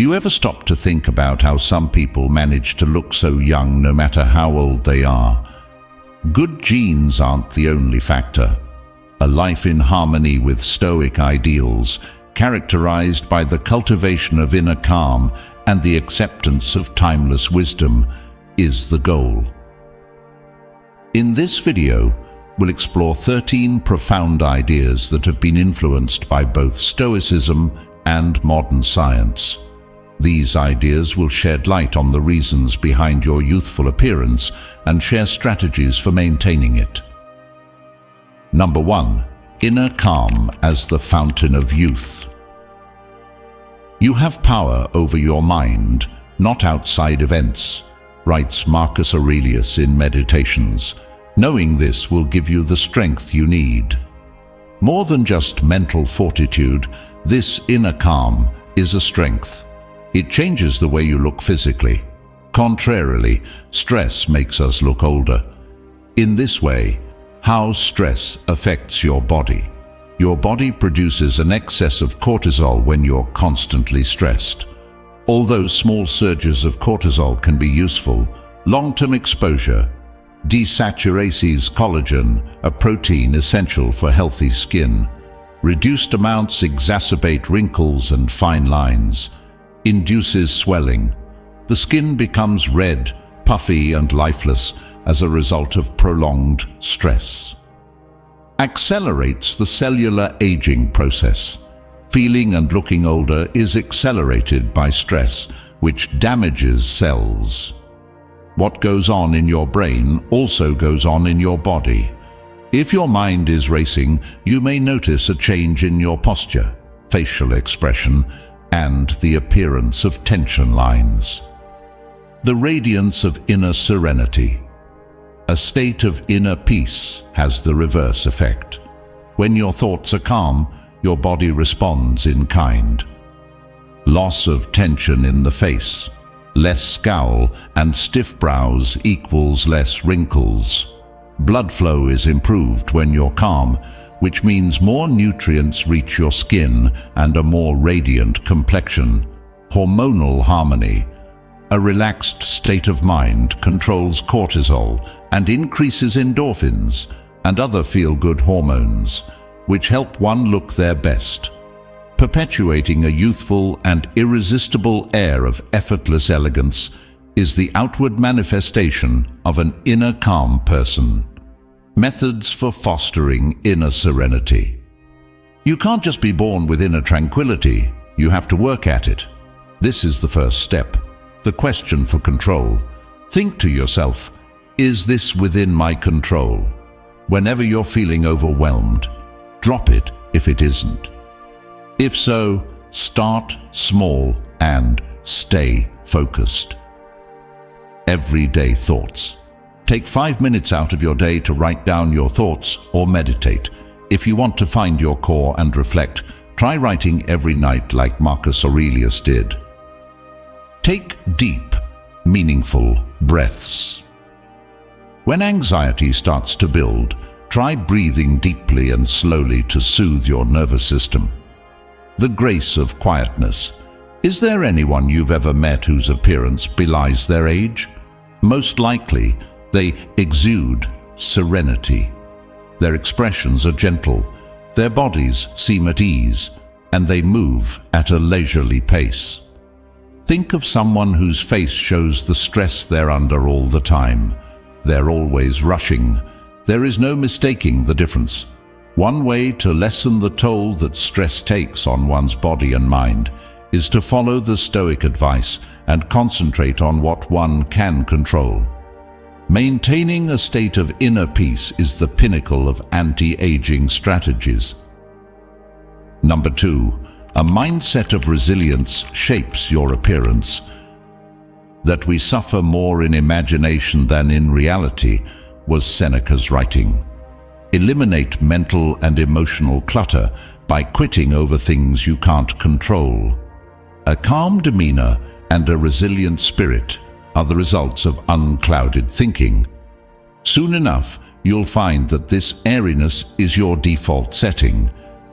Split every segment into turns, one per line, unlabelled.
Do you ever stop to think about how some people manage to look so young no matter how old they are? Good genes aren't the only factor. A life in harmony with Stoic ideals, characterized by the cultivation of inner calm and the acceptance of timeless wisdom, is the goal. In this video, we'll explore 13 profound ideas that have been influenced by both Stoicism and modern science. These ideas will shed light on the reasons behind your youthful appearance and share strategies for maintaining it. Number 1. Inner calm as the fountain of youth. You have power over your mind, not outside events, writes Marcus Aurelius in Meditations. Knowing this will give you the strength you need. More than just mental fortitude, this inner calm is a strength. It changes the way you look physically. Contrarily, stress makes us look older. In this way, how stress affects your body. Your body produces an excess of cortisol when you're constantly stressed. Although small surges of cortisol can be useful, long-term exposure desaturates collagen, a protein essential for healthy skin. Reduced amounts exacerbate wrinkles and fine lines, induces swelling. The skin becomes red, puffy and lifeless as a result of prolonged stress. Accelerates the cellular aging process. Feeling and looking older is accelerated by stress, which damages cells. What goes on in your brain also goes on in your body. If your mind is racing, you may notice a change in your posture, facial expression, and the appearance of tension lines. The radiance of inner serenity. A state of inner peace has the reverse effect. When your thoughts are calm, your body responds in kind. Loss of tension in the face. Less scowl and stiff brows equals less wrinkles. Blood flow is improved when you're calm, which means more nutrients reach your skin and a more radiant complexion. Hormonal harmony. A relaxed state of mind controls cortisol and increases endorphins and other feel-good hormones, which help one look their best, perpetuating a youthful and irresistible air of effortless elegance is the outward manifestation of an inner calm person. Methods for fostering inner serenity. You can't just be born with inner tranquility, you have to work at it. This is the first step, the question for control. Think to yourself, is this within my control? Whenever you're feeling overwhelmed, drop it if it isn't. If so, start small and stay focused. Everyday thoughts. Take 5 minutes out of your day to write down your thoughts or meditate. If you want to find your core and reflect, try writing every night like Marcus Aurelius did. Take deep, meaningful breaths. When anxiety starts to build, try breathing deeply and slowly to soothe your nervous system. The grace of quietness. Is there anyone you've ever met whose appearance belies their age? Most likely, they exude serenity. Their expressions are gentle, their bodies seem at ease, and they move at a leisurely pace. Think of someone whose face shows the stress they're under all the time. They're always rushing. There is no mistaking the difference. One way to lessen the toll that stress takes on one's body and mind is to follow the Stoic advice and concentrate on what one can control. Maintaining a state of inner peace is the pinnacle of anti-aging strategies. Number 2. A mindset of resilience shapes your appearance. That we suffer more in imagination than in reality was Seneca's writing. Eliminate mental and emotional clutter by quitting over things you can't control. A calm demeanor and a resilient spirit are the results of unclouded thinking. Soon enough, you'll find that this airiness is your default setting,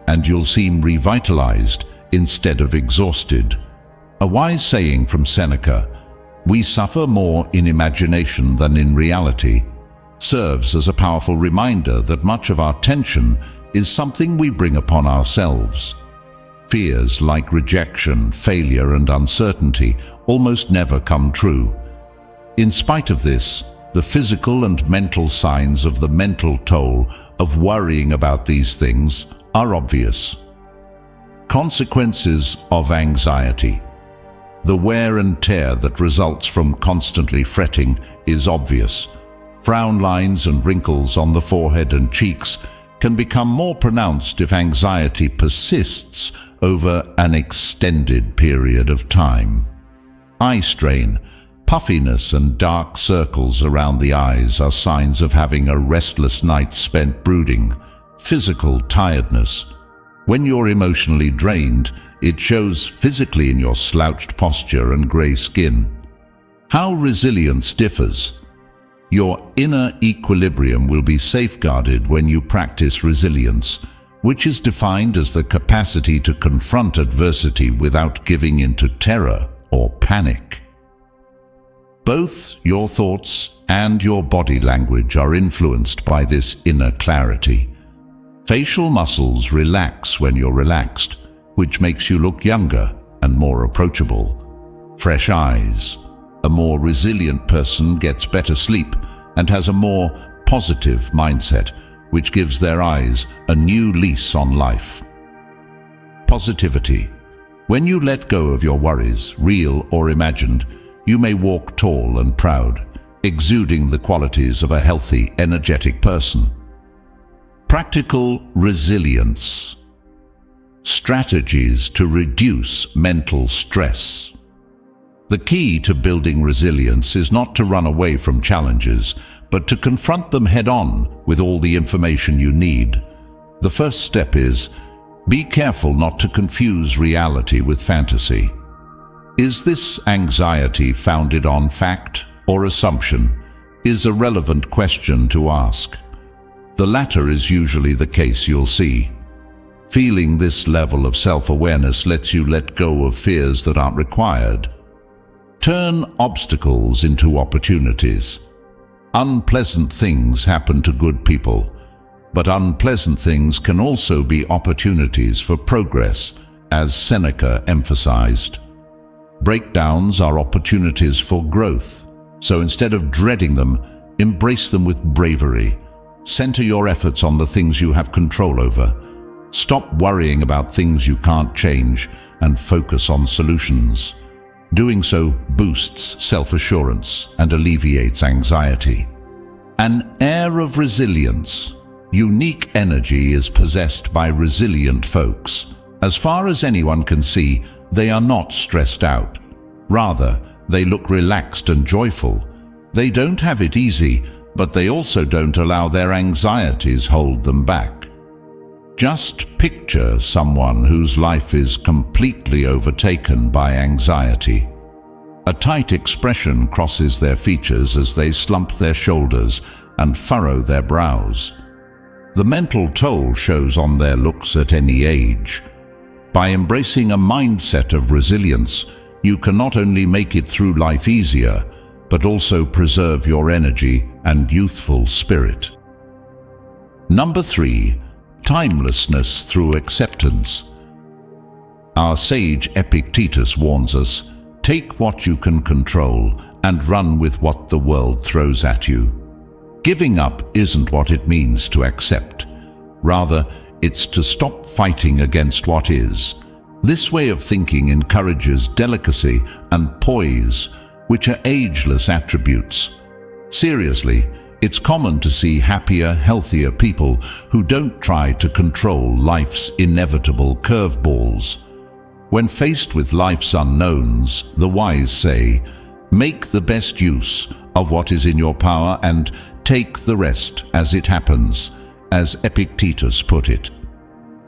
and you'll seem revitalized instead of exhausted. A wise saying from Seneca, "We suffer more in imagination than in reality," serves as a powerful reminder that much of our tension is something we bring upon ourselves. Fears like rejection, failure, and uncertainty almost never come true. In spite of this, the physical and mental signs of the mental toll of worrying about these things are obvious. Consequences of anxiety. The wear and tear that results from constantly fretting is obvious. Frown lines and wrinkles on the forehead and cheeks can become more pronounced if anxiety persists over an extended period of time. Eye strain, puffiness, and dark circles around the eyes are signs of having a restless night spent brooding. Physical tiredness. When you're emotionally drained, it shows physically in your slouched posture and grey skin. How resilience differs. Your inner equilibrium will be safeguarded when you practice resilience, which is defined as the capacity to confront adversity without giving in to terror or panic. Both your thoughts and your body language are influenced by this inner clarity. Facial muscles relax when you're relaxed, which makes you look younger and more approachable. Fresh eyes. A more resilient person gets better sleep and has a more positive mindset, which gives their eyes a new lease on life. Positivity. When you let go of your worries, real or imagined, you may walk tall and proud, exuding the qualities of a healthy, energetic person. Practical resilience. Strategies to reduce mental stress. The key to building resilience is not to run away from challenges, but to confront them head-on with all the information you need. The first step is, be careful not to confuse reality with fantasy. Is this anxiety founded on fact or assumption? Is a relevant question to ask. The latter is usually the case, you'll see. Feeling this level of self-awareness lets you let go of fears that aren't required. Turn obstacles into opportunities. Unpleasant things happen to good people, but unpleasant things can also be opportunities for progress, as Seneca emphasized. Breakdowns are opportunities for growth, so instead of dreading them, embrace them with bravery. Center your efforts on the things you have control over. Stop worrying about things you can't change and focus on solutions. Doing so boosts self-assurance and alleviates anxiety. An air of resilience. Unique energy is possessed by resilient folks. As far as anyone can see, they are not stressed out. Rather, they look relaxed and joyful. They don't have it easy, but they also don't allow their anxieties hold them back. Just picture someone whose life is completely overtaken by anxiety. A tight expression crosses their features as they slump their shoulders and furrow their brows. The mental toll shows on their looks at any age. By embracing a mindset of resilience, you can not only make it through life easier, but also preserve your energy and youthful spirit. Number 3. Timelessness through acceptance. Our sage Epictetus warns us, take what you can control and run with what the world throws at you. Giving up isn't what it means to accept. Rather, it's to stop fighting against what is. This way of thinking encourages delicacy and poise, which are ageless attributes. Seriously, it's common to see happier, healthier people who don't try to control life's inevitable curveballs. When faced with life's unknowns, the wise say, make the best use of what is in your power and take the rest as it happens, as Epictetus put it.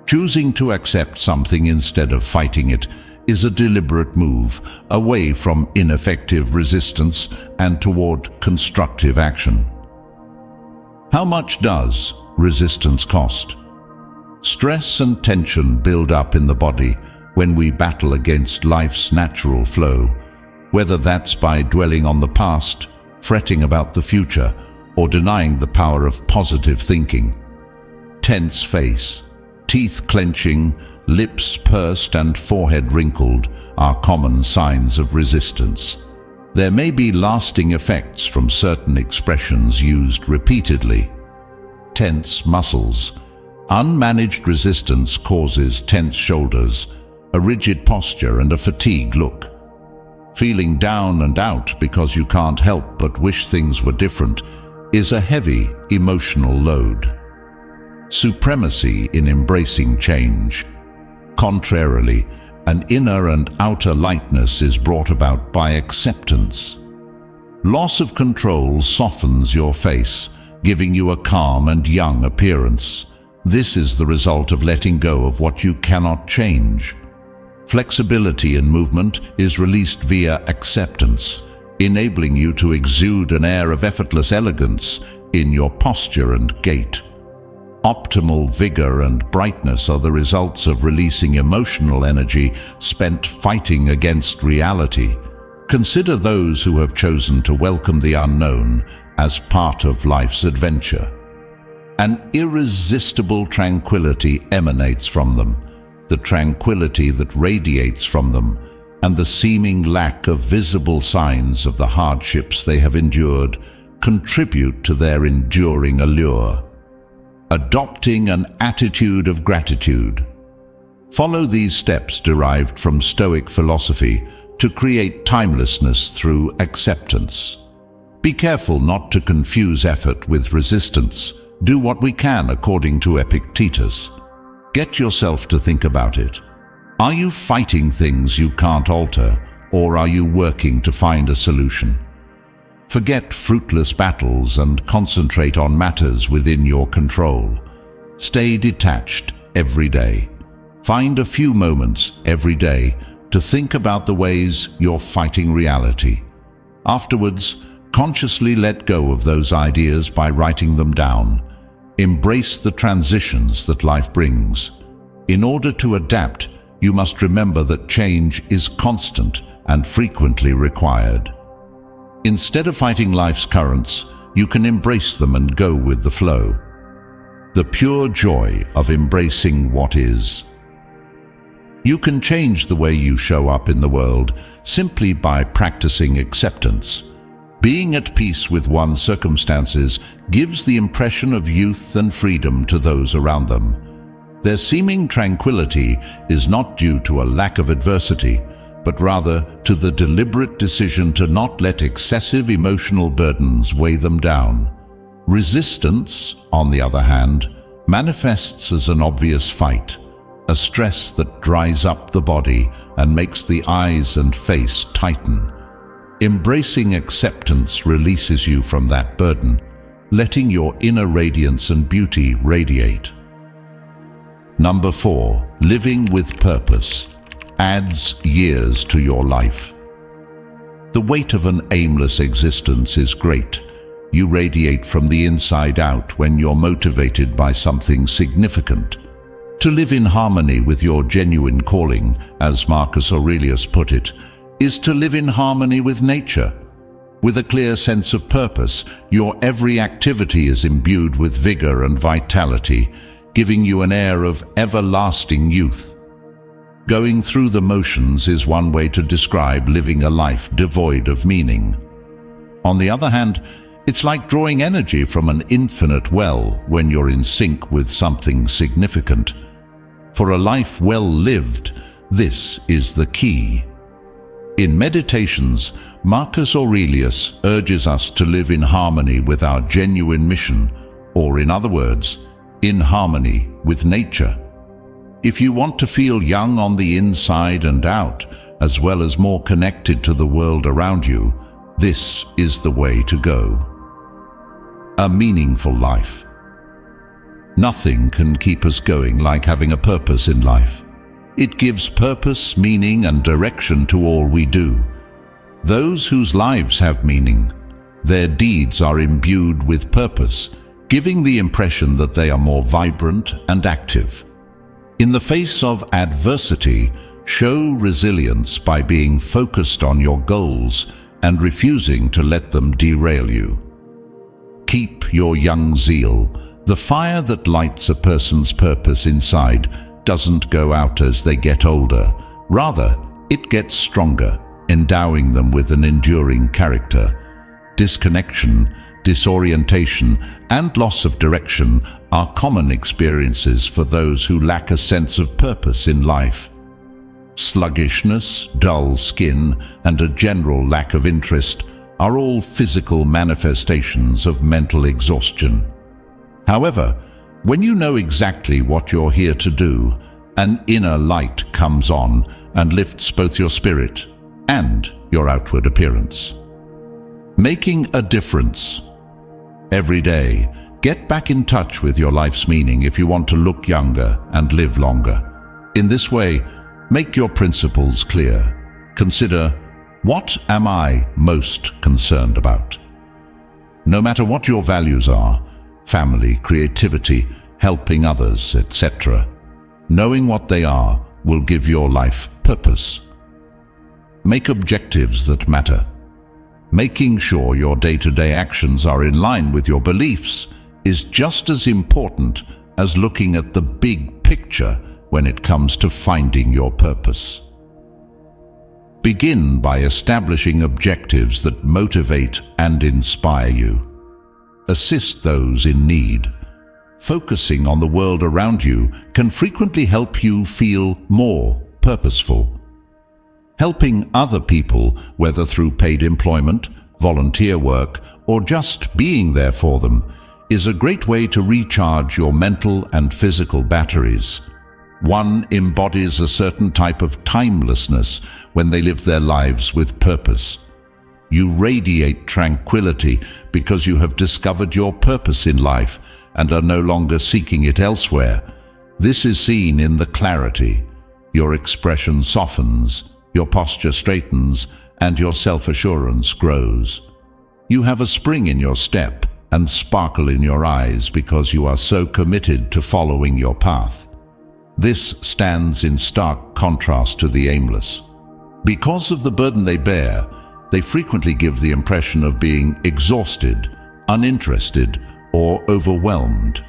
Choosing to accept something instead of fighting it is a deliberate move away from ineffective resistance and toward constructive action. How much does resistance cost? Stress and tension build up in the body when we battle against life's natural flow, whether that's by dwelling on the past, fretting about the future, or denying the power of positive thinking. Tense face, teeth clenching, lips pursed and forehead wrinkled are common signs of resistance. There may be lasting effects from certain expressions used repeatedly. Tense muscles. Unmanaged resistance causes tense shoulders, a rigid posture and a fatigued look. Feeling down and out because you can't help but wish things were different is a heavy emotional load. Supremacy in embracing change. Contrarily, an inner and outer lightness is brought about by acceptance. Loss of control softens your face, giving you a calm and young appearance. This is the result of letting go of what you cannot change. Flexibility in movement is released via acceptance, enabling you to exude an air of effortless elegance in your posture and gait. Optimal vigor and brightness are the results of releasing emotional energy spent fighting against reality. Consider those who have chosen to welcome the unknown as part of life's adventure. An irresistible tranquility emanates from them, the tranquility that radiates from them, and the seeming lack of visible signs of the hardships they have endured contribute to their enduring allure. Adopting an attitude of gratitude. Follow these steps derived from Stoic philosophy to create timelessness through acceptance. Be careful not to confuse effort with resistance. Do what we can according to Epictetus. Get yourself to think about it. Are you fighting things you can't alter, or are you working to find a solution? Forget fruitless battles and concentrate on matters within your control. Stay detached every day. Find a few moments every day to think about the ways you're fighting reality. Afterwards, consciously let go of those ideas by writing them down. Embrace the transitions that life brings. In order to adapt, you must remember that change is constant and frequently required. Instead of fighting life's currents, you can embrace them and go with the flow. The pure joy of embracing what is. You can change the way you show up in the world simply by practicing acceptance. Being at peace with one's circumstances gives the impression of youth and freedom to those around them. Their seeming tranquility is not due to a lack of adversity, but rather to the deliberate decision to not let excessive emotional burdens weigh them down. Resistance, on the other hand, manifests as an obvious fight, a stress that dries up the body and makes the eyes and face tighten. Embracing acceptance releases you from that burden, letting your inner radiance and beauty radiate. Number 4, living with purpose adds years to your life. The weight of an aimless existence is great. You radiate from the inside out when you're motivated by something significant. To live in harmony with your genuine calling, as Marcus Aurelius put it, is to live in harmony with nature. With a clear sense of purpose, your every activity is imbued with vigor and vitality, giving you an air of everlasting youth. Going through the motions is one way to describe living a life devoid of meaning. On the other hand, it's like drawing energy from an infinite well when you're in sync with something significant. For a life well lived, this is the key. In Meditations, Marcus Aurelius urges us to live in harmony with our genuine mission, or in other words, in harmony with nature. If you want to feel young on the inside and out, as well as more connected to the world around you, this is the way to go. A meaningful life. Nothing can keep us going like having a purpose in life. It gives purpose, meaning, and direction to all we do. Those whose lives have meaning, their deeds are imbued with purpose, giving the impression that they are more vibrant and active. In the face of adversity, Show resilience by being focused on your goals and refusing to let them derail you. Keep your young zeal. The fire that lights a person's purpose inside doesn't go out as they get older. Rather, it gets stronger, endowing them with an enduring character. Disconnection, disorientation, and loss of direction are common experiences for those who lack a sense of purpose in life. Sluggishness, dull skin, and a general lack of interest are all physical manifestations of mental exhaustion. However, when you know exactly what you're here to do, an inner light comes on and lifts both your spirit and your outward appearance. Making a difference. Every day, get back in touch with your life's meaning if you want to look younger and live longer. In this way, make your principles clear. Consider, what am I most concerned about? No matter what your values are, family, creativity, helping others, etc., knowing what they are will give your life purpose. Make objectives that matter. Making sure your day-to-day actions are in line with your beliefs is just as important as looking at the big picture when it comes to finding your purpose. Begin by establishing objectives that motivate and inspire you. Assist those in need. Focusing on the world around you can frequently help you feel more purposeful. Helping other people, whether through paid employment, volunteer work, or just being there for them, is a great way to recharge your mental and physical batteries. One embodies a certain type of timelessness when they live their lives with purpose. You radiate tranquility because you have discovered your purpose in life and are no longer seeking it elsewhere. This is seen in the clarity. Your expression softens, your posture straightens, and your self-assurance grows. You have a spring in your step and sparkle in your eyes because you are so committed to following your path. This stands in stark contrast to the aimless. Because of the burden they bear, they frequently give the impression of being exhausted, uninterested, or overwhelmed.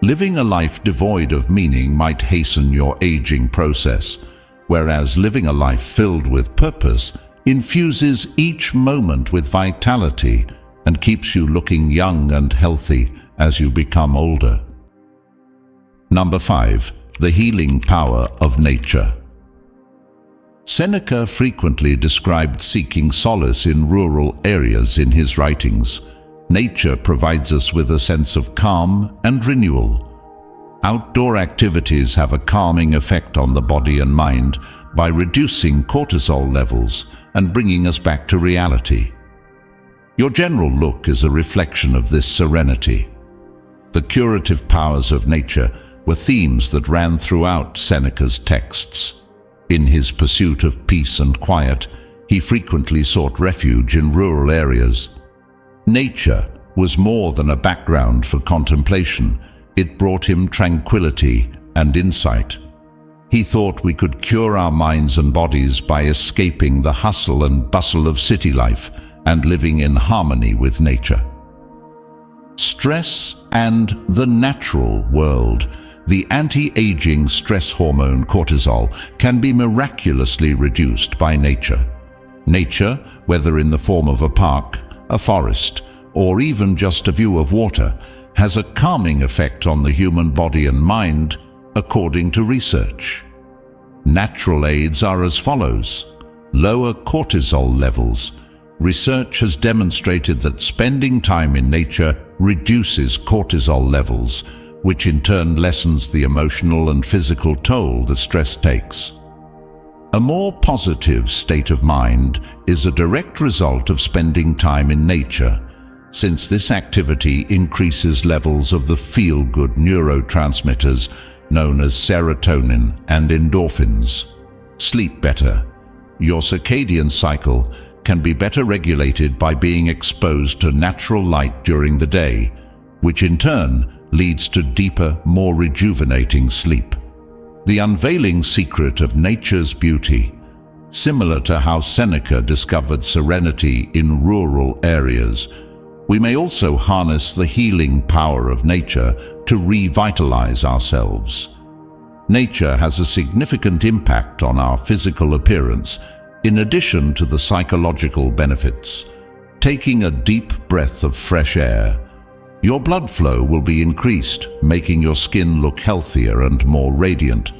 Living a life devoid of meaning might hasten your aging process, whereas living a life filled with purpose infuses each moment with vitality and keeps you looking young and healthy as you become older. Number 5. The healing power of nature. Seneca frequently described seeking solace in rural areas in his writings. Nature provides us with a sense of calm and renewal. Outdoor activities have a calming effect on the body and mind by reducing cortisol levels and bringing us back to reality. Your general look is a reflection of this serenity. The curative powers of nature were themes that ran throughout Seneca's texts. In his pursuit of peace and quiet, he frequently sought refuge in rural areas. Nature was more than a background for contemplation. It brought him tranquility and insight. He thought we could cure our minds and bodies by escaping the hustle and bustle of city life and living in harmony with nature. Stress and the natural world. The anti-aging stress hormone cortisol can be miraculously reduced by nature. Nature, whether in the form of a park, a forest, or even just a view of water, has a calming effect on the human body and mind, according to research. Natural aids are as follows. Lower cortisol levels. Research has demonstrated that spending time in nature reduces cortisol levels, which in turn lessens the emotional and physical toll that stress takes. A more positive state of mind is a direct result of spending time in nature, since this activity increases levels of the feel-good neurotransmitters known as serotonin and endorphins. Sleep better. Your circadian cycle can be better regulated by being exposed to natural light during the day, which in turn leads to deeper, more rejuvenating sleep. The unveiling secret of nature's beauty. Similar to how Seneca discovered serenity in rural areas, we may also harness the healing power of nature to revitalize ourselves. Nature has a significant impact on our physical appearance, in addition to the psychological benefits. Taking a deep breath of fresh air, your blood flow will be increased, making your skin look healthier and more radiant.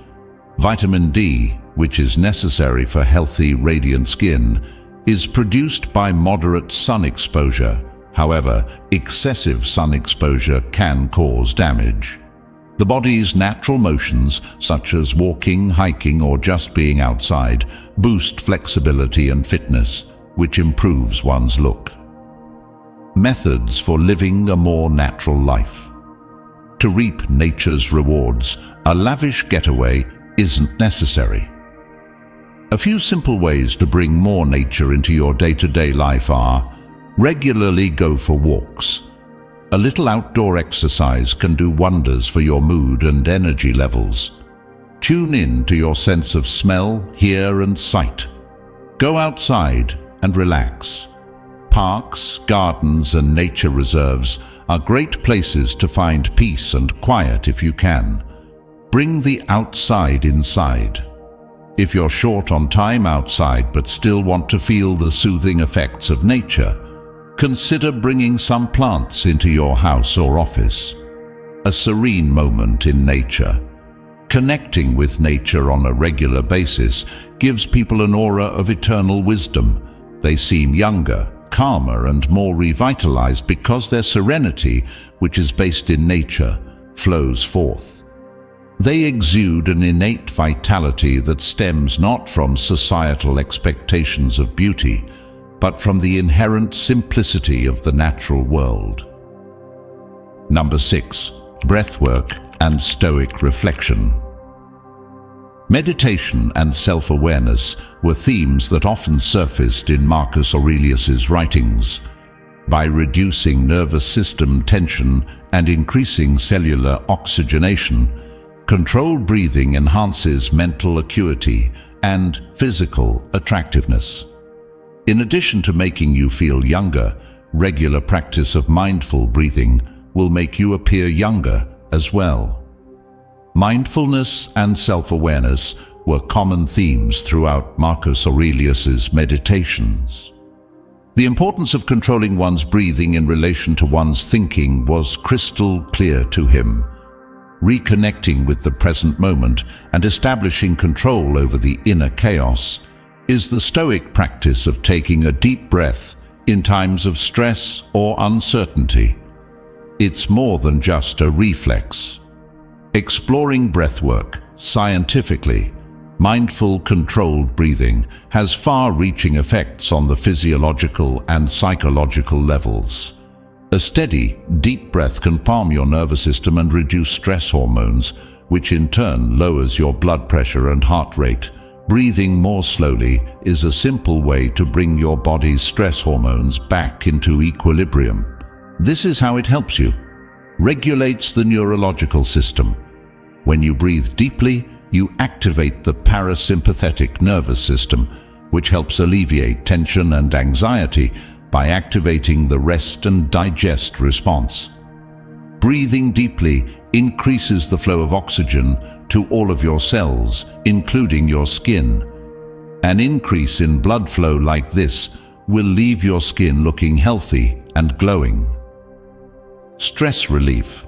Vitamin D, which is necessary for healthy, radiant skin, is produced by moderate sun exposure. However, excessive sun exposure can cause damage. The body's natural motions, such as walking, hiking, or just being outside, boost flexibility and fitness, which improves one's look. Methods for living a more natural life. To reap nature's rewards, a lavish getaway isn't necessary. A few simple ways to bring more nature into your day-to-day life are: regularly go for walks. A little outdoor exercise can do wonders for your mood and energy levels. Tune in to your sense of smell, hear, and sight. Go outside and relax. Parks, gardens, and nature reserves are great places to find peace and quiet if you can. Bring the outside inside. If you're short on time outside but still want to feel the soothing effects of nature, consider bringing some plants into your house or office. A serene moment in nature. Connecting with nature on a regular basis gives people an aura of eternal wisdom. They seem younger, calmer, and more revitalized because their serenity, which is based in nature, flows forth. They exude an innate vitality that stems not from societal expectations of beauty, but from the inherent simplicity of the natural world. Number 6. Breathwork and Stoic reflection. Meditation and self-awareness were themes that often surfaced in Marcus Aurelius's writings. By reducing nervous system tension and increasing cellular oxygenation, controlled breathing enhances mental acuity and physical attractiveness. In addition to making you feel younger, regular practice of mindful breathing will make you appear younger as well. Mindfulness and self-awareness were common themes throughout Marcus Aurelius's meditations. The importance of controlling one's breathing in relation to one's thinking was crystal clear to him. Reconnecting with the present moment and establishing control over the inner chaos is the Stoic practice of taking a deep breath in times of stress or uncertainty. It's more than just a reflex. Exploring breathwork scientifically, mindful, controlled breathing has far-reaching effects on the physiological and psychological levels. A steady, deep breath can calm your nervous system and reduce stress hormones, which in turn lowers your blood pressure and heart rate. Breathing more slowly is a simple way to bring your body's stress hormones back into equilibrium. This is how it helps you. Regulates the neurological system. When you breathe deeply, you activate the parasympathetic nervous system, which helps alleviate tension and anxiety by activating the rest and digest response. Breathing deeply increases the flow of oxygen to all of your cells, including your skin. An increase in blood flow like this will leave your skin looking healthy and glowing. Stress relief.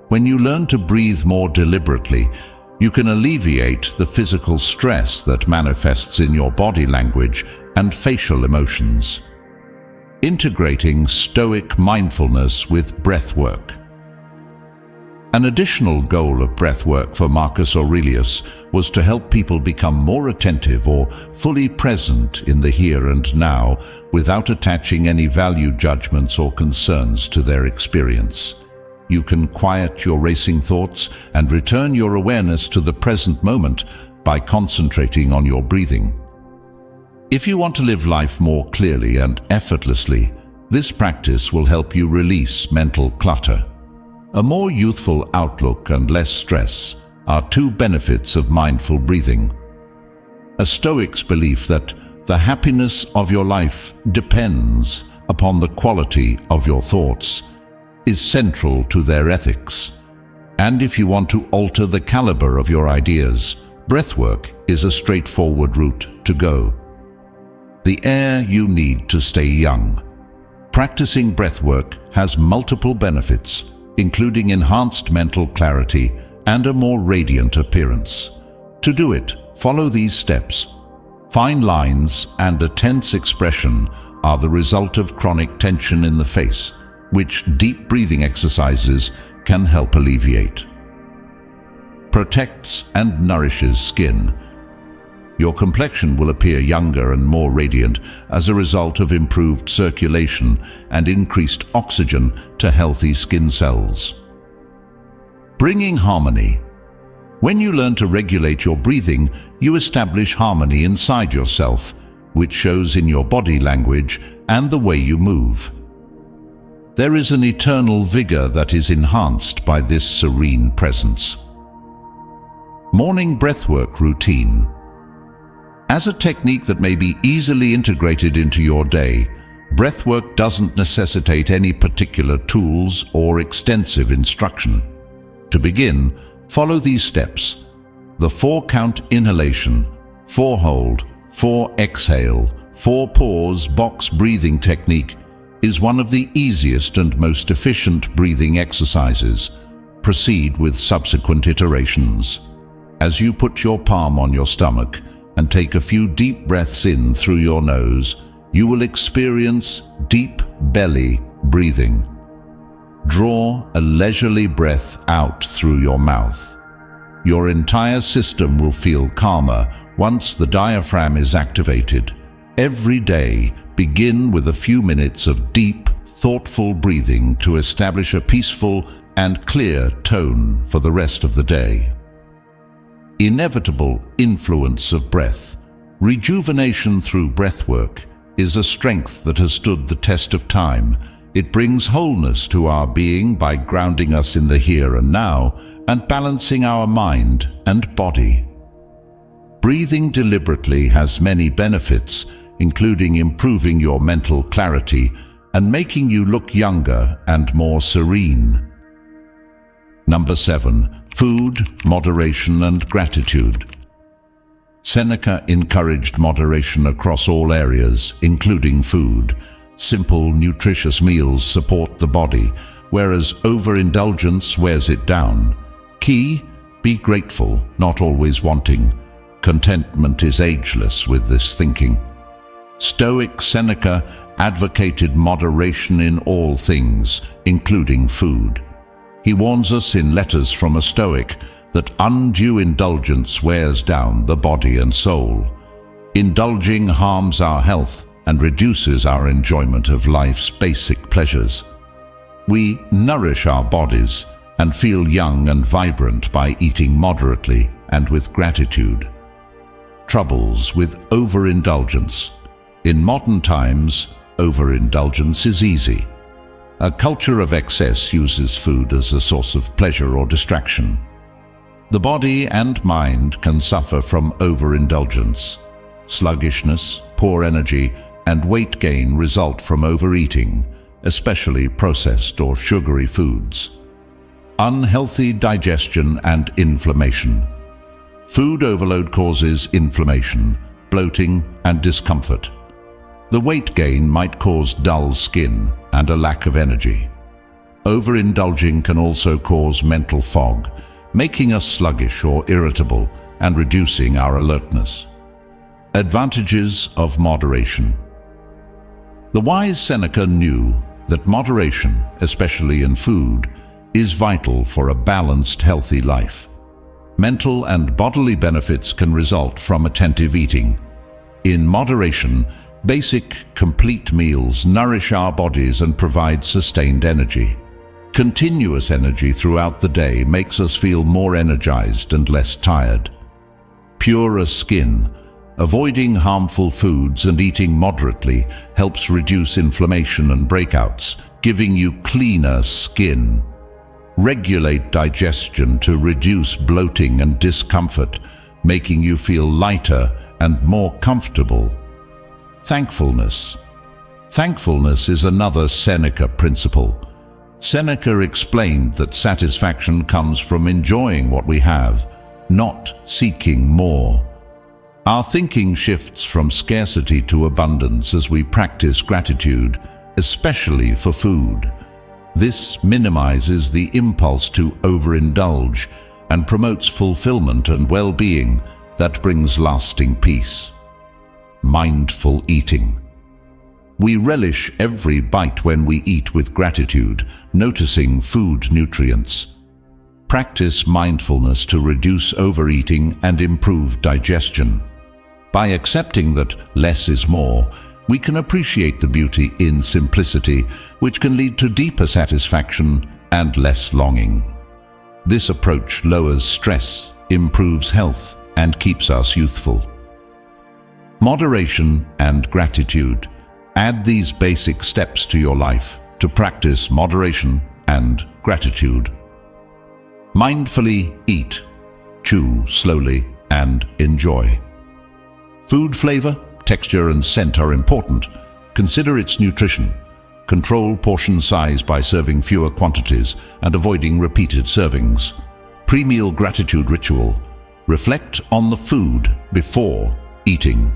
When you learn to breathe more deliberately, you can alleviate the physical stress that manifests in your body language and facial emotions. Integrating Stoic mindfulness with breathwork. An additional goal of breathwork for Marcus Aurelius was to help people become more attentive or fully present in the here and now without attaching any value judgments or concerns to their experience. You can quiet your racing thoughts and return your awareness to the present moment by concentrating on your breathing. If you want to live life more clearly and effortlessly, this practice will help you release mental clutter. A more youthful outlook and less stress, are two benefits of mindful breathing. A Stoic's belief that the happiness of your life depends upon the quality of your thoughts is central to their ethics. And if you want to alter the caliber of your ideas, breathwork is a straightforward route to go. The air you need to stay young. Practicing breathwork has multiple benefits, including enhanced mental clarity and a more radiant appearance. To do it, follow these steps. Fine lines and a tense expression are the result of chronic tension in the face, which deep breathing exercises can help alleviate. Protects and nourishes skin. Your complexion will appear younger and more radiant as a result of improved circulation and increased oxygen to healthy skin cells. Bringing harmony. When you learn to regulate your breathing, you establish harmony inside yourself, which shows in your body language and the way you move. There is an eternal vigor that is enhanced by this serene presence. Morning breathwork routine. As a technique that may be easily integrated into your day, breathwork doesn't necessitate any particular tools or extensive instruction. To begin, follow these steps. The 4-count inhalation, 4-hold, 4-exhale, 4-pause box breathing technique is one of the easiest and most efficient breathing exercises. Proceed with subsequent iterations. As you put your palm on your stomach and take a few deep breaths in through your nose, you will experience deep belly breathing. Draw a leisurely breath out through your mouth. Your entire system will feel calmer once the diaphragm is activated. Every day, begin with a few minutes of deep, thoughtful breathing to establish a peaceful and clear tone for the rest of the day. Inevitable influence of breath. Rejuvenation through breathwork is a strength that has stood the test of time. It brings wholeness to our being by grounding us in the here and now and balancing our mind and body. Breathing deliberately has many benefits, including improving your mental clarity and making you look younger and more serene. Number 7. Food, moderation and gratitude. Seneca encouraged moderation across all areas, including food. Simple, nutritious meals support the body, whereas overindulgence wears it down. Key: be grateful, not always wanting. Contentment is ageless with this thinking. Stoic Seneca advocated moderation in all things, including food. He warns us in Letters from a Stoic that undue indulgence wears down the body and soul. Indulging harms our health and reduces our enjoyment of life's basic pleasures. We nourish our bodies and feel young and vibrant by eating moderately and with gratitude. Troubles with overindulgence. In modern times, overindulgence is easy. A culture of excess uses food as a source of pleasure or distraction. The body and mind can suffer from overindulgence. Sluggishness, poor energy, and weight gain result from overeating, especially processed or sugary foods. Unhealthy digestion and inflammation. Food overload causes inflammation, bloating, and discomfort. The weight gain might cause dull skin and a lack of energy. Overindulging can also cause mental fog, making us sluggish or irritable and reducing our alertness. Advantages of moderation. The wise Seneca knew that moderation, especially in food, is vital for a balanced, healthy life. Mental and bodily benefits can result from attentive eating. In moderation, basic, complete meals nourish our bodies and provide sustained energy. Continuous energy throughout the day makes us feel more energized and less tired. Purer skin. Avoiding harmful foods and eating moderately helps reduce inflammation and breakouts, giving you cleaner skin. regulate digestion to reduce bloating and discomfort, making you feel lighter and more comfortable. Thankfulness. Thankfulness is another Seneca principle. Seneca explained that satisfaction comes from enjoying what we have, not seeking more. Our thinking shifts from scarcity to abundance as we practice gratitude, especially for food. This minimizes the impulse to overindulge and promotes fulfillment and well-being that brings lasting peace. Mindful eating. We relish every bite when we eat with gratitude, noticing food nutrients. Practice mindfulness to reduce overeating and improve digestion. By accepting that less is more, we can appreciate the beauty in simplicity, which can lead to deeper satisfaction and less longing. This approach lowers stress, improves health, and keeps us youthful. Moderation and gratitude. Add these basic steps to your life to practice moderation and gratitude. Mindfully eat, chew slowly, and enjoy. Food flavor, texture, and scent are important. Consider its nutrition. Control portion size by serving fewer quantities and avoiding repeated servings. Pre-meal gratitude ritual. Reflect on the food before eating.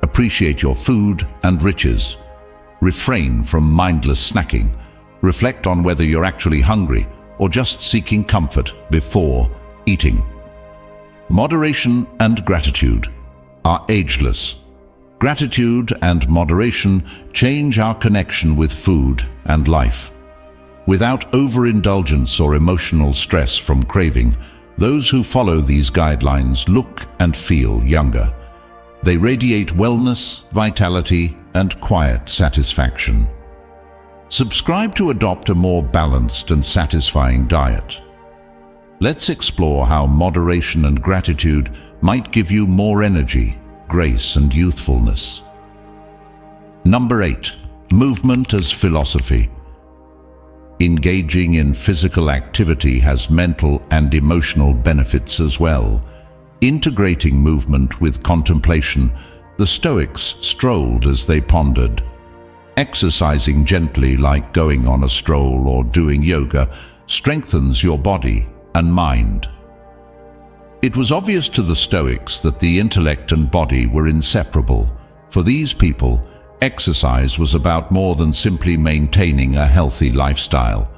Appreciate your food and riches. Refrain from mindless snacking. Reflect on whether you're actually hungry or just seeking comfort before eating. Moderation and gratitude are ageless. Gratitude and moderation change our connection with food and life. Without overindulgence or emotional stress from craving, those who follow these guidelines look and feel younger. They radiate wellness, vitality, and quiet satisfaction. Subscribe to adopt a more balanced and satisfying diet. Let's explore how moderation and gratitude might give you more energy, grace, and youthfulness. Number 8. Movement as philosophy. Engaging in physical activity has mental and emotional benefits as well. Integrating movement with contemplation, the Stoics strolled as they pondered. Exercising gently, like going on a stroll or doing yoga, strengthens your body and mind. It was obvious to the Stoics that the intellect and body were inseparable. For these people, exercise was about more than simply maintaining a healthy lifestyle.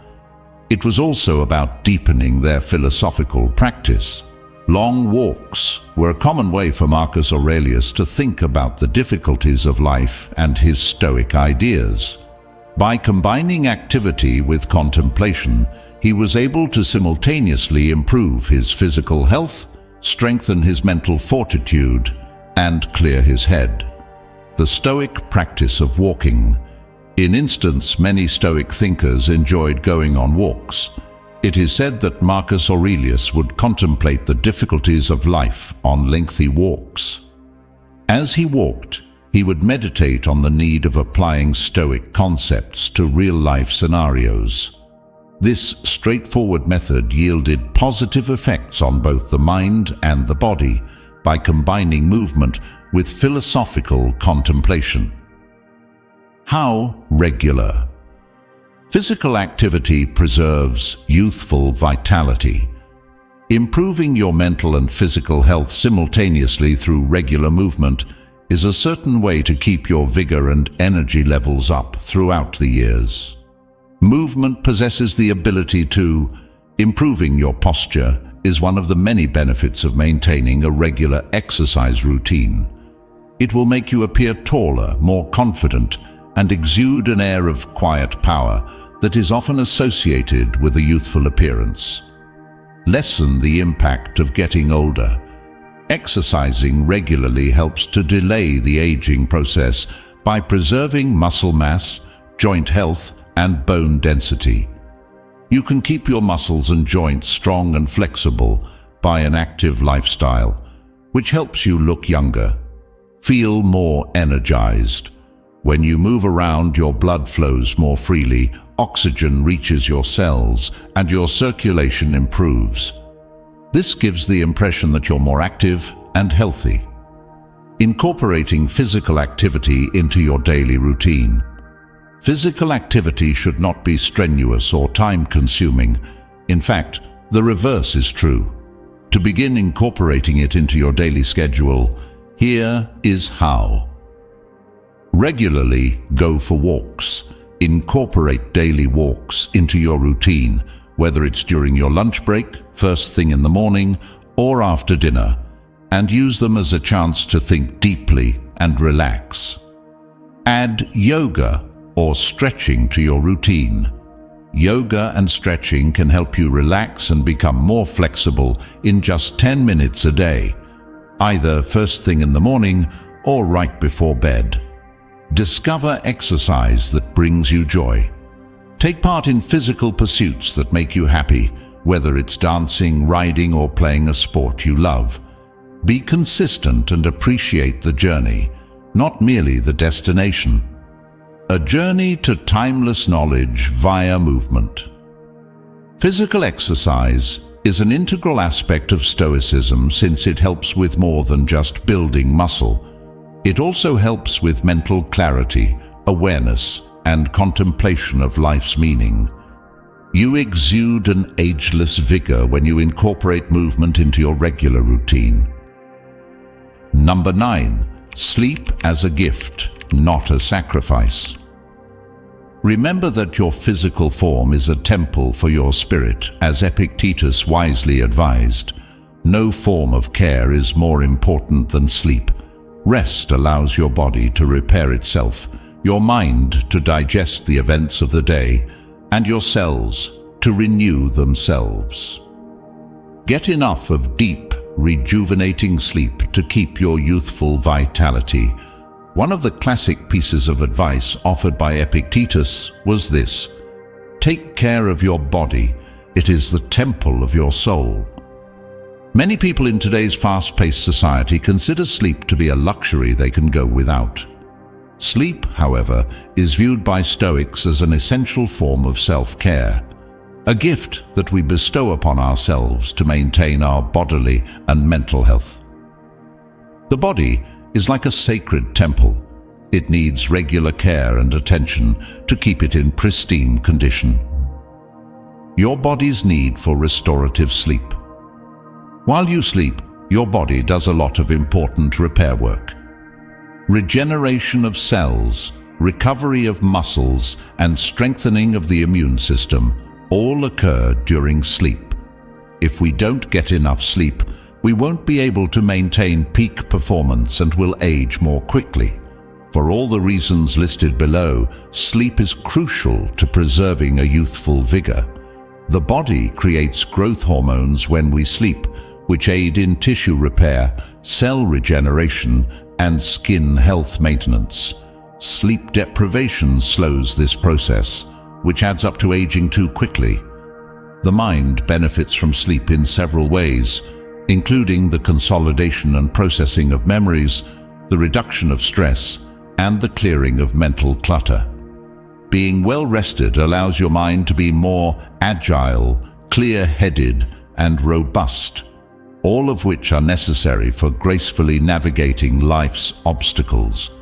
It was also about deepening their philosophical practice. Long walks were a common way for Marcus Aurelius to think about the difficulties of life and his Stoic ideas. By combining activity with contemplation, he was able to simultaneously improve his physical health, strengthen his mental fortitude, and clear his head. The Stoic practice of walking. In instance, many Stoic thinkers enjoyed going on walks. It is said that Marcus Aurelius would contemplate the difficulties of life on lengthy walks. As he walked, he would meditate on the need of applying Stoic concepts to real-life scenarios. This straightforward method yielded positive effects on both the mind and the body by combining movement with philosophical contemplation. How regular? Physical activity preserves youthful vitality. Improving your mental and physical health simultaneously through regular movement is a certain way to keep your vigor and energy levels up throughout the years. Movement possesses the ability to. Improving your posture is one of the many benefits of maintaining a regular exercise routine. It will make you appear taller, more confident, and exude an air of quiet power that is often associated with a youthful appearance. Lessen the impact of getting older. Exercising regularly helps to delay the aging process by preserving muscle mass, joint health, and bone density. You can keep your muscles and joints strong and flexible by an active lifestyle, which helps you look younger, feel more energized, When you move around, your blood flows more freely, oxygen reaches your cells, and your circulation improves. This gives the impression that you're more active and healthy. Incorporating physical activity into your daily routine. Physical activity should not be strenuous or time-consuming. In fact, the reverse is true. To begin incorporating it into your daily schedule, here is how. Regularly go for walks. Incorporate daily walks into your routine, whether it's during your lunch break, first thing in the morning, or after dinner, and use them as a chance to think deeply and relax. Add yoga or stretching to your routine. Yoga and stretching can help you relax and become more flexible in just 10 minutes a day, either first thing in the morning or right before bed. Discover exercise that brings you joy. Take part in physical pursuits that make you happy, whether it's dancing, riding, or playing a sport you love. Be consistent and appreciate the journey, not merely the destination. A journey to timeless knowledge via movement. Physical exercise is an integral aspect of Stoicism since it helps with more than just building muscle. It also helps with mental clarity, awareness, and contemplation of life's meaning. You exude an ageless vigor when you incorporate movement into your regular routine. Number 9. Sleep as a gift, not a sacrifice. Remember that your physical form is a temple for your spirit, as Epictetus wisely advised. No form of care is more important than sleep. Rest allows your body to repair itself, your mind to digest the events of the day, and your cells to renew themselves. Get enough of deep, rejuvenating sleep to keep your youthful vitality. One of the classic pieces of advice offered by Epictetus was this: take care of your body, it is the temple of your soul. Many people in today's fast-paced society consider sleep to be a luxury they can go without. Sleep, however, is viewed by Stoics as an essential form of self-care, a gift that we bestow upon ourselves to maintain our bodily and mental health. The body is like a sacred temple. It needs regular care and attention to keep it in pristine condition. Your body's need for restorative sleep. While you sleep, your body does a lot of important repair work. Regeneration of cells, recovery of muscles, and strengthening of the immune system all occur during sleep. If we don't get enough sleep, we won't be able to maintain peak performance and will age more quickly. For all the reasons listed below, sleep is crucial to preserving a youthful vigor. The body creates growth hormones when we sleep, which aid in tissue repair, cell regeneration, and skin health maintenance. Sleep deprivation slows this process, which adds up to aging too quickly. The mind benefits from sleep in several ways, including the consolidation and processing of memories, the reduction of stress, and the clearing of mental clutter. Being well rested allows your mind to be more agile, clear-headed, and robust, all of which are necessary for gracefully navigating life's obstacles.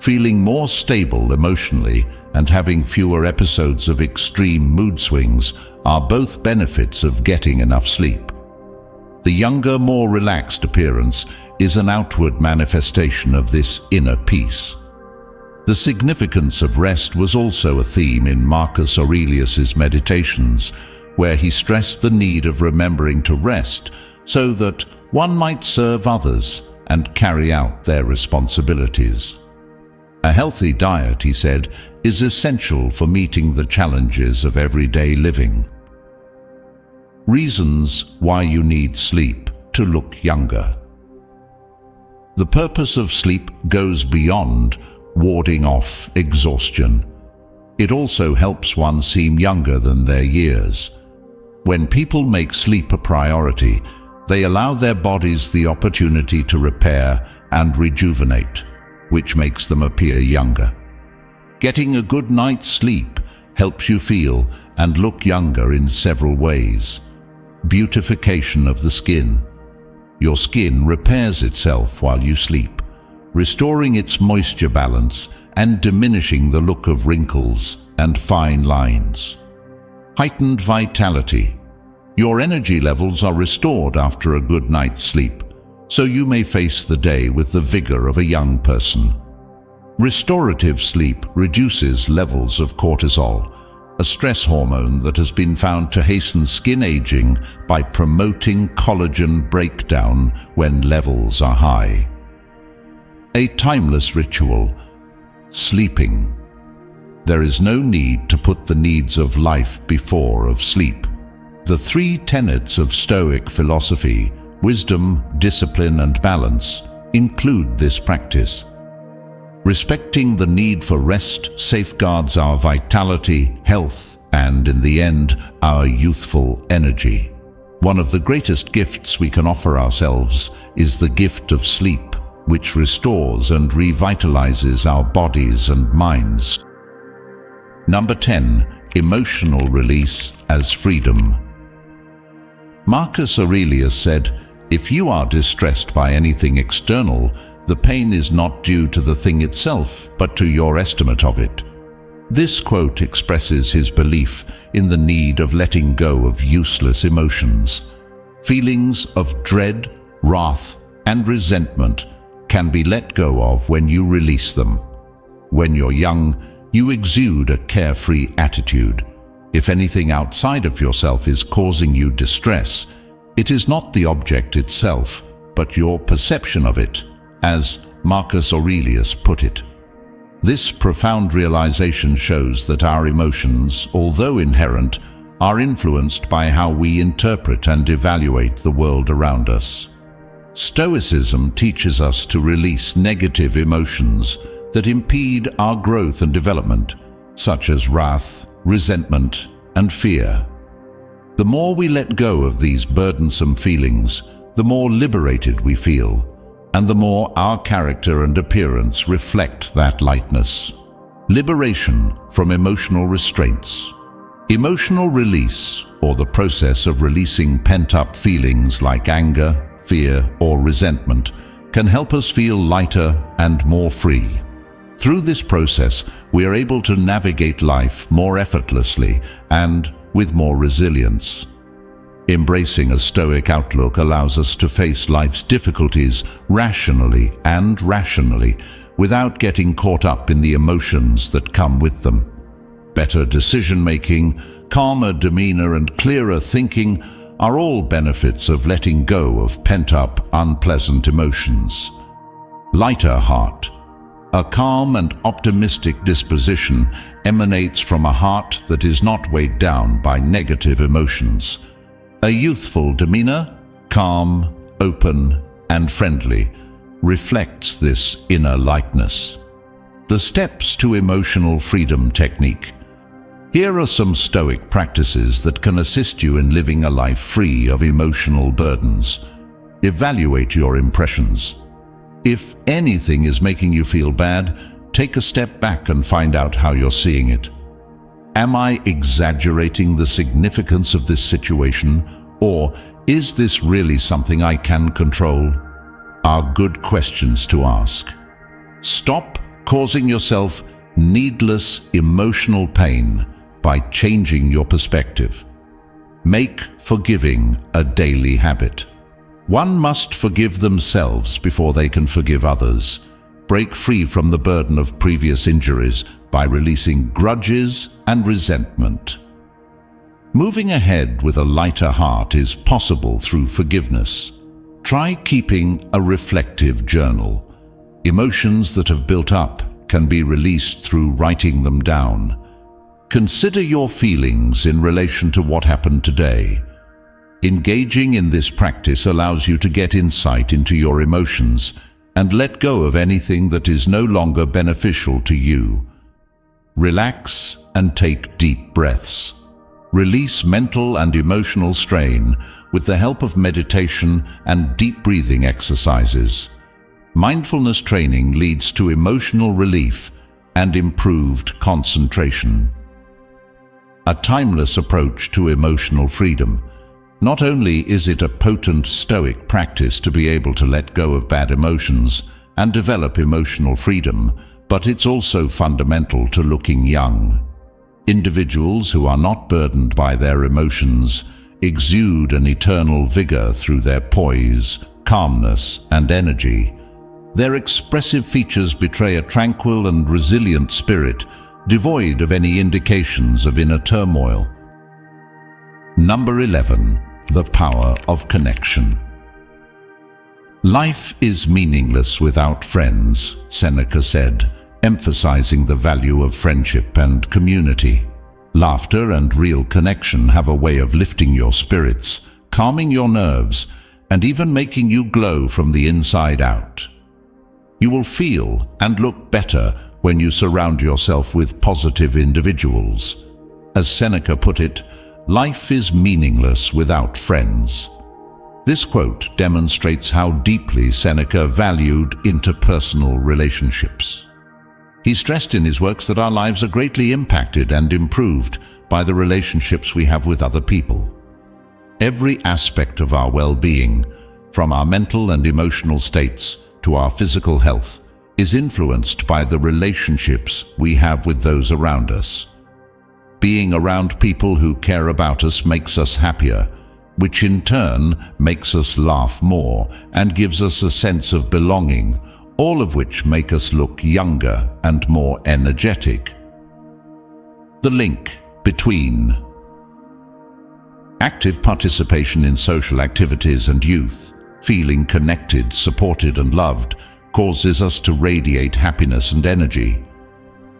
Feeling more stable emotionally and having fewer episodes of extreme mood swings are both benefits of getting enough sleep. The younger, more relaxed appearance is an outward manifestation of this inner peace. The significance of rest was also a theme in Marcus Aurelius's Meditations, where he stressed the need of remembering to rest so that one might serve others and carry out their responsibilities. A healthy diet, he said, is essential for meeting the challenges of everyday living. Reasons why you need sleep to look younger. The purpose of sleep goes beyond warding off exhaustion. It also helps one seem younger than their years. When people make sleep a priority, they allow their bodies the opportunity to repair and rejuvenate, which makes them appear younger. Getting a good night's sleep helps you feel and look younger in several ways. Beautification of the skin. Your skin repairs itself while you sleep, restoring its moisture balance and diminishing the look of wrinkles and fine lines. Heightened vitality. Your energy levels are restored after a good night's sleep, so you may face the day with the vigor of a young person. Restorative sleep reduces levels of cortisol, a stress hormone that has been found to hasten skin aging by promoting collagen breakdown when levels are high. A timeless ritual. Sleeping. There is no need to put the needs of life before of sleep. The three tenets of Stoic philosophy, wisdom, discipline, and balance, include this practice. Respecting the need for rest safeguards our vitality, health, and, in the end, our youthful energy. One of the greatest gifts we can offer ourselves is the gift of sleep, which restores and revitalizes our bodies and minds. Number 10. Emotional release as freedom. Marcus Aurelius said, "If you are distressed by anything external, the pain is not due to the thing itself, but to your estimate of it." This quote expresses his belief in the need of letting go of useless emotions. Feelings of dread, wrath, and resentment can be let go of when you release them. When you're young, you exude a carefree attitude. If anything outside of yourself is causing you distress, it is not the object itself, but your perception of it, as Marcus Aurelius put it. This profound realization shows that our emotions, although inherent, are influenced by how we interpret and evaluate the world around us. Stoicism teaches us to release negative emotions that impede our growth and development, such as wrath, resentment, and fear. The more we let go of these burdensome feelings, the more liberated we feel, and the more our character and appearance reflect that lightness. Liberation from emotional restraints. Emotional release, or the process of releasing pent-up feelings like anger, fear, or resentment, can help us feel lighter and more free. Through this process, we are able to navigate life more effortlessly and with more resilience. Embracing a Stoic outlook allows us to face life's difficulties rationally without getting caught up in the emotions that come with them. Better decision-making, calmer demeanor, and clearer thinking are all benefits of letting go of pent-up, unpleasant emotions. Lighter heart. A calm and optimistic disposition emanates from a heart that is not weighed down by negative emotions. A youthful demeanor, calm, open, and friendly, reflects this inner lightness. The steps to emotional freedom technique. Here are some Stoic practices that can assist you in living a life free of emotional burdens. Evaluate your impressions. If anything is making you feel bad, take a step back and find out how you're seeing it. Am I exaggerating the significance of this situation, or is this really something I can control? Are good questions to ask. Stop causing yourself needless emotional pain by changing your perspective. Make forgiving a daily habit. One must forgive themselves before they can forgive others. Break free from the burden of previous injuries by releasing grudges and resentment. Moving ahead with a lighter heart is possible through forgiveness. Try keeping a reflective journal. Emotions that have built up can be released through writing them down. Consider your feelings in relation to what happened today. Engaging in this practice allows you to get insight into your emotions and let go of anything that is no longer beneficial to you. Relax and take deep breaths. Release mental and emotional strain with the help of meditation and deep breathing exercises. Mindfulness training leads to emotional relief and improved concentration. A timeless approach to emotional freedom. Not only is it a potent Stoic practice to be able to let go of bad emotions and develop emotional freedom, but it's also fundamental to looking young. Individuals who are not burdened by their emotions exude an eternal vigor through their poise, calmness, and energy. Their expressive features betray a tranquil and resilient spirit, devoid of any indications of inner turmoil. Number 11. The power of connection. Life is meaningless without friends, Seneca said, emphasizing the value of friendship and community. Laughter and real connection have a way of lifting your spirits, calming your nerves, and even making you glow from the inside out. You will feel and look better when you surround yourself with positive individuals. As Seneca put it, life is meaningless without friends. This quote demonstrates how deeply Seneca valued interpersonal relationships. He stressed in his works that our lives are greatly impacted and improved by the relationships we have with other people. Every aspect of our well-being, from our mental and emotional states to our physical health, is influenced by the relationships we have with those around us. Being around people who care about us makes us happier, which in turn makes us laugh more and gives us a sense of belonging, all of which make us look younger and more energetic. The link between active participation in social activities and youth, feeling connected, supported, and loved, causes us to radiate happiness and energy.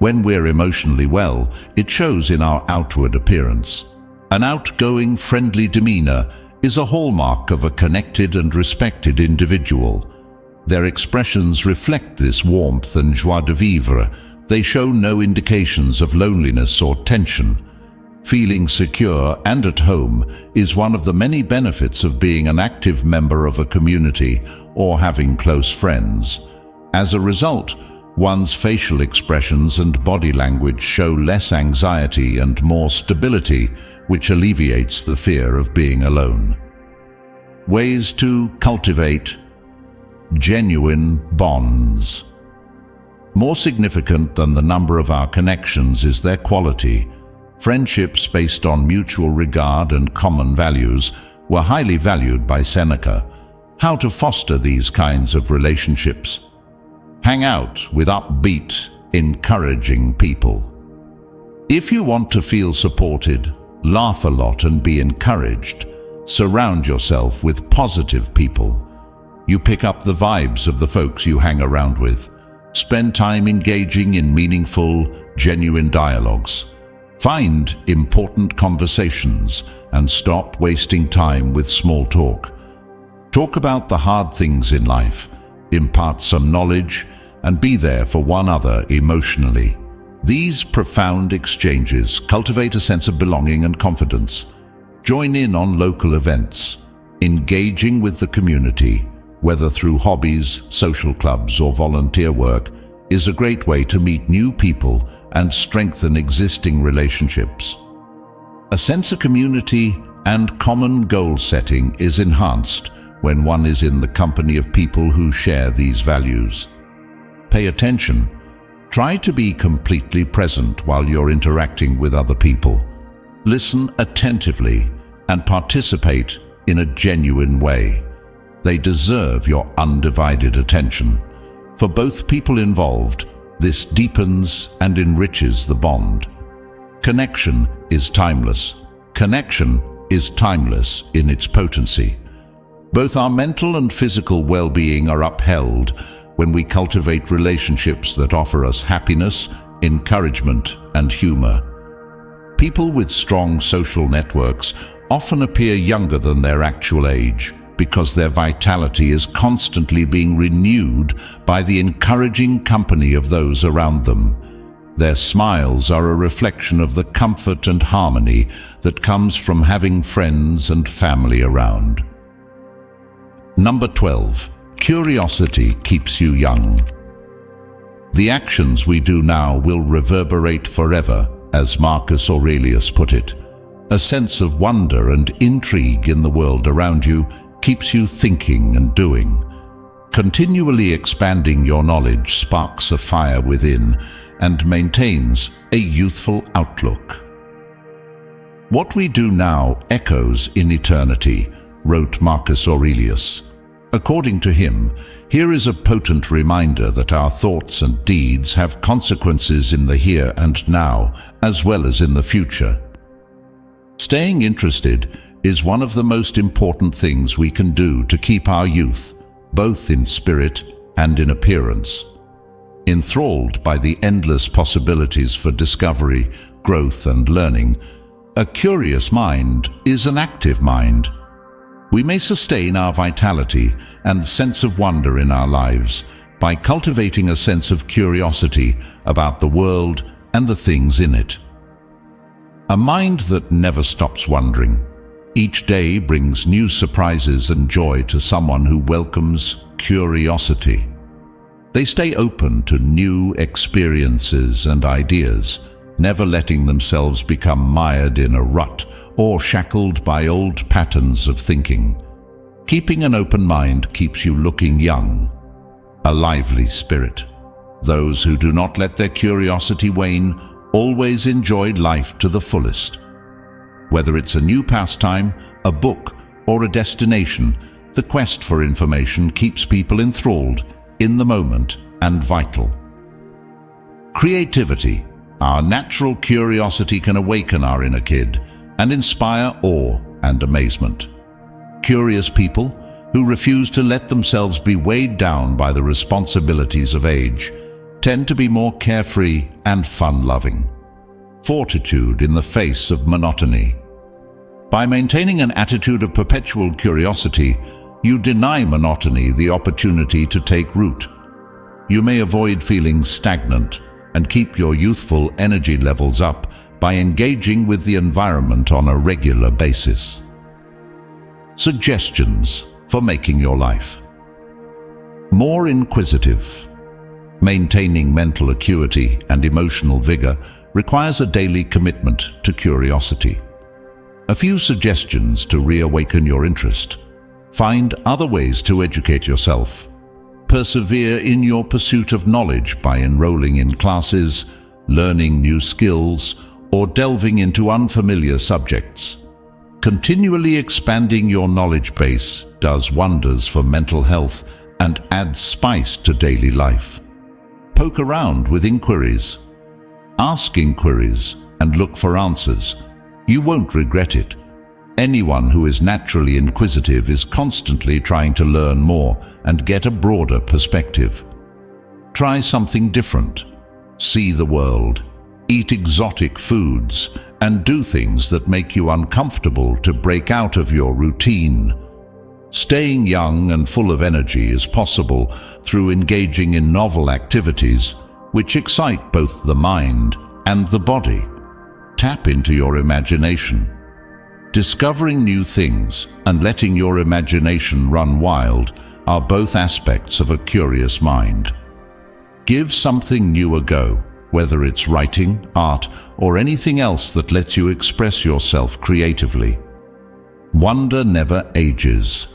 When we're emotionally well, it shows in our outward appearance. An outgoing, friendly demeanor is a hallmark of a connected and respected individual. Their expressions reflect this warmth and joie de vivre. They show no indications of loneliness or tension. Feeling secure and at home is one of the many benefits of being an active member of a community or having close friends. As a result, one's facial expressions and body language show less anxiety and more stability, which alleviates the fear of being alone. Ways to cultivate genuine bonds. More significant than the number of our connections is their quality. Friendships based on mutual regard and common values were highly valued by Seneca. How to foster these kinds of relationships? Hang out with upbeat, encouraging people. If you want to feel supported, laugh a lot, and be encouraged, surround yourself with positive people. You pick up the vibes of the folks you hang around with. Spend time engaging in meaningful, genuine dialogues. Find important conversations and stop wasting time with small talk. Talk about the hard things in life, impart some knowledge, and be there for one another emotionally. These profound exchanges cultivate a sense of belonging and confidence. Join in on local events. Engaging with the community, whether through hobbies, social clubs, or volunteer work, is a great way to meet new people and strengthen existing relationships. A sense of community and common goal setting is enhanced when one is in the company of people who share these values. Pay attention. Try to be completely present while you're interacting with other people. Listen attentively and participate in a genuine way. They deserve your undivided attention. For both people involved, this deepens and enriches the bond. Connection is timeless. Connection is timeless in its potency. Both our mental and physical well-being are upheld when we cultivate relationships that offer us happiness, encouragement, and humor. People with strong social networks often appear younger than their actual age because their vitality is constantly being renewed by the encouraging company of those around them. Their smiles are a reflection of the comfort and harmony that comes from having friends and family around. Number 12. Curiosity keeps you young. The actions we do now will reverberate forever, as Marcus Aurelius put it. A sense of wonder and intrigue in the world around you keeps you thinking and doing. Continually expanding your knowledge sparks a fire within and maintains a youthful outlook. What we do now echoes in eternity, wrote Marcus Aurelius. According to him, here is a potent reminder that our thoughts and deeds have consequences in the here and now, as well as in the future. Staying interested is one of the most important things we can do to keep our youth, both in spirit and in appearance. Enthralled by the endless possibilities for discovery, growth and learning, a curious mind is an active mind. We may sustain our vitality and sense of wonder in our lives by cultivating a sense of curiosity about the world and the things in it. A mind that never stops wondering. Each day brings new surprises and joy to someone who welcomes curiosity. They stay open to new experiences and ideas, never letting themselves become mired in a rut or shackled by old patterns of thinking. Keeping an open mind keeps you looking young, a lively spirit. Those who do not let their curiosity wane always enjoy life to the fullest. Whether it's a new pastime, a book, or a destination, the quest for information keeps people enthralled, in the moment, and vital. Creativity. Our natural curiosity can awaken our inner kid and inspire awe and amazement. Curious people who refuse to let themselves be weighed down by the responsibilities of age tend to be more carefree and fun-loving. Fortitude in the face of monotony. By maintaining an attitude of perpetual curiosity, you deny monotony the opportunity to take root. You may avoid feeling stagnant and keep your youthful energy levels up by engaging with the environment on a regular basis. Suggestions for making your life more inquisitive. Maintaining mental acuity and emotional vigor requires a daily commitment to curiosity. A few suggestions to reawaken your interest. Find other ways to educate yourself. Persevere in your pursuit of knowledge by enrolling in classes, learning new skills, or delving into unfamiliar subjects. Continually expanding your knowledge base does wonders for mental health and adds spice to daily life. Poke around with inquiries. Ask inquiries and look for answers. You won't regret it. Anyone who is naturally inquisitive is constantly trying to learn more and get a broader perspective. Try something different. See the world. Eat exotic foods and do things that make you uncomfortable to break out of your routine. Staying young and full of energy is possible through engaging in novel activities which excite both the mind and the body. Tap into your imagination. Discovering new things and letting your imagination run wild are both aspects of a curious mind. Give something new a go, whether it's writing, art, or anything else that lets you express yourself creatively. Wonder never ages.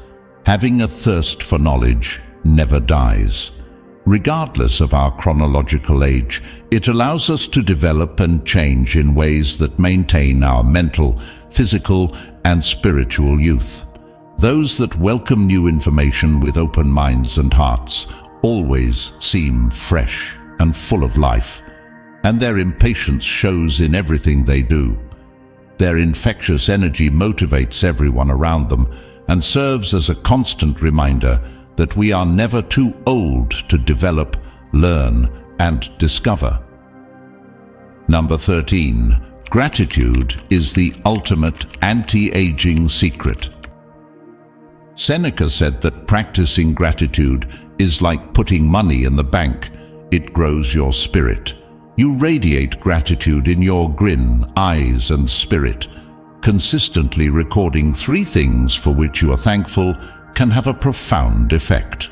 Having a thirst for knowledge never dies. Regardless of our chronological age, it allows us to develop and change in ways that maintain our mental, physical, and spiritual youth. Those that welcome new information with open minds and hearts always seem fresh and full of life, and their impatience shows in everything they do. Their infectious energy motivates everyone around them and serves as a constant reminder that we are never too old to develop, learn, and discover. Number 13. Gratitude is the ultimate anti-aging secret. Seneca said that practicing gratitude is like putting money in the bank. It grows your spirit. You radiate gratitude in your grin, eyes, and spirit. Consistently recording 3 things for which you are thankful can have a profound effect.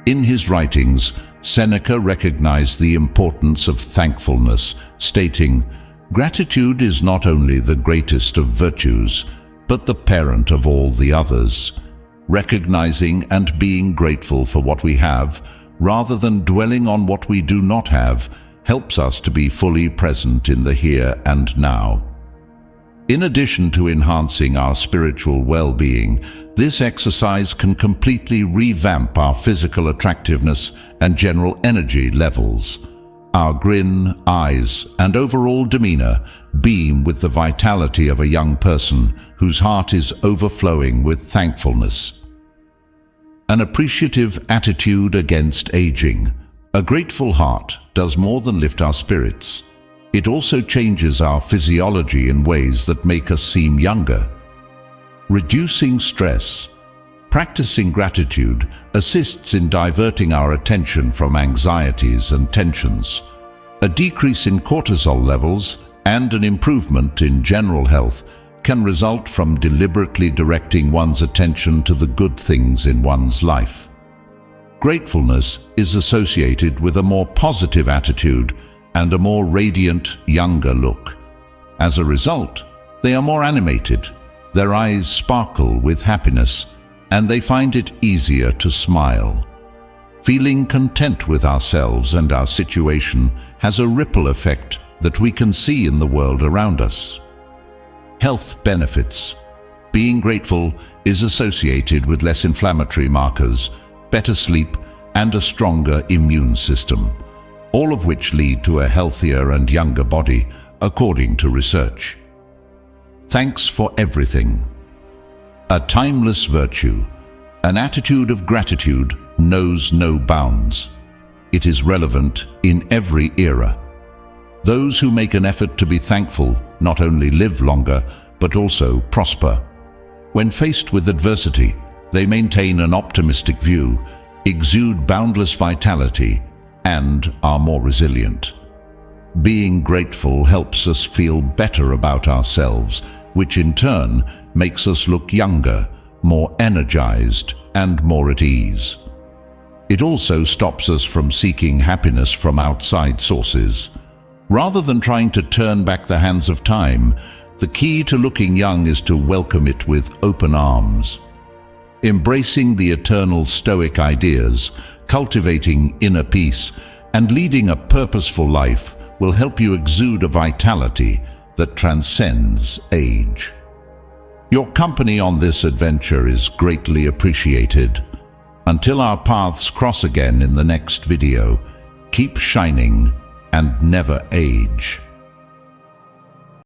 In his writings, Seneca recognized the importance of thankfulness, stating, "Gratitude is not only the greatest of virtues, but the parent of all the others." Recognizing and being grateful for what we have, rather than dwelling on what we do not have, helps us to be fully present in the here and now. In addition to enhancing our spiritual well-being, this exercise can completely revamp our physical attractiveness and general energy levels. Our grin, eyes, and overall demeanor beam with the vitality of a young person whose heart is overflowing with thankfulness. An appreciative attitude against aging. A grateful heart does more than lift our spirits. It also changes our physiology in ways that make us seem younger. Reducing stress. Practicing gratitude assists in diverting our attention from anxieties and tensions. A decrease in cortisol levels and an improvement in general health can result from deliberately directing one's attention to the good things in one's life. Gratefulness is associated with a more positive attitude and a more radiant, younger look. As a result, they are more animated, their eyes sparkle with happiness, and they find it easier to smile. Feeling content with ourselves and our situation has a ripple effect that we can see in the world around us. Health benefits. Being grateful is associated with less inflammatory markers, better sleep, and a stronger immune system, all of which lead to a healthier and younger body, according to research. Thanks for everything. A timeless virtue. An attitude of gratitude knows no bounds. It is relevant in every era. Those who make an effort to be thankful not only live longer, but also prosper. When faced with adversity, they maintain an optimistic view, exude boundless vitality, and are more resilient. Being grateful helps us feel better about ourselves, which in turn makes us look younger, more energized, and more at ease. It also stops us from seeking happiness from outside sources. Rather than trying to turn back the hands of time, the key to looking young is to welcome it with open arms. Embracing the eternal Stoic ideas, cultivating inner peace, and leading a purposeful life will help you exude a vitality that transcends age. Your company on this adventure is greatly appreciated. Until our paths cross again in the next video, keep shining and never age.